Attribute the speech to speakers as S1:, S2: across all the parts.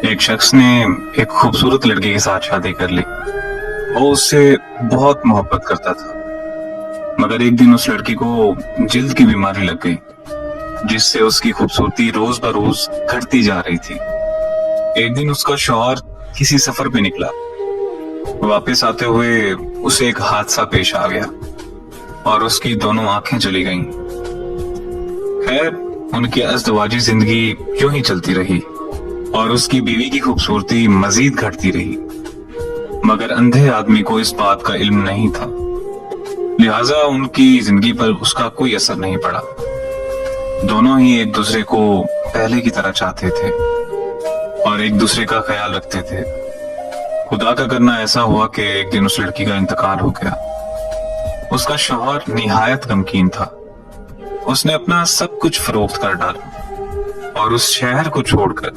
S1: ایک شخص نے ایک خوبصورت لڑکی کے ساتھ شادی کر لی. وہ اس سے بہت محبت کرتا تھا، مگر ایک دن اس لڑکی کو جلد کی بیماری لگ گئی جس سے اس کی خوبصورتی روز بروز گھٹتی جا رہی تھی. ایک دن اس کا شوہر کسی سفر پہ نکلا. واپس آتے ہوئے اسے ایک حادثہ پیش آ گیا اور اس کی دونوں آنکھیں چلی گئیں. خیر، ان کی ازدواجی زندگی یوں ہی چلتی رہی اور اس کی بیوی کی خوبصورتی مزید گھٹتی رہی، مگر اندھے آدمی کو اس بات کا علم نہیں تھا، لہٰذا ان کی زندگی پر اس کا کوئی اثر نہیں پڑا. دونوں ہی ایک دوسرے کو پہلے کی طرح چاہتے تھے اور ایک دوسرے کا خیال رکھتے تھے. خدا کا کرنا ایسا ہوا کہ ایک دن اس لڑکی کا انتقال ہو گیا. اس کا شوہر نہایت غمگین تھا. اس نے اپنا سب کچھ فروخت کر ڈالا اور اس شہر کو چھوڑ کر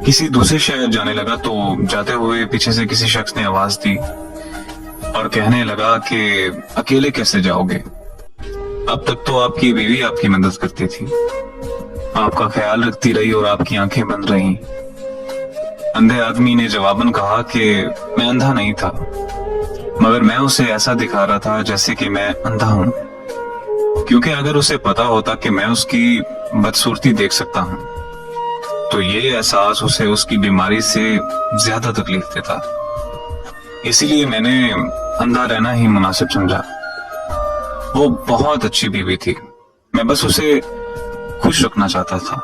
S1: کسی دوسرے شہر جانے لگا. تو جاتے ہوئے پیچھے سے کسی شخص نے آواز دی اور کہنے لگا کہ اکیلے کیسے جاؤ گے؟ اب تک تو آپ کی بیوی آپ کی مدد کرتی تھی، آپ کا خیال رکھتی رہی اور آپ کی آنکھیں بند رہیں. اندھے آدمی نے جواباً کہا کہ میں اندھا نہیں تھا، مگر میں اسے ایسا دکھا رہا تھا جیسے کہ میں اندھا ہوں، کیونکہ اگر اسے پتا ہوتا کہ میں اس کی بدصورتی دیکھ سکتا ہوں تو یہ احساس اسے اس کی بیماری سے زیادہ تکلیف دیتا. اسی لیے میں نے اندھا رہنا ہی مناسب سمجھا. وہ بہت اچھی بیوی تھی، میں بس اسے خوش رکھنا چاہتا تھا.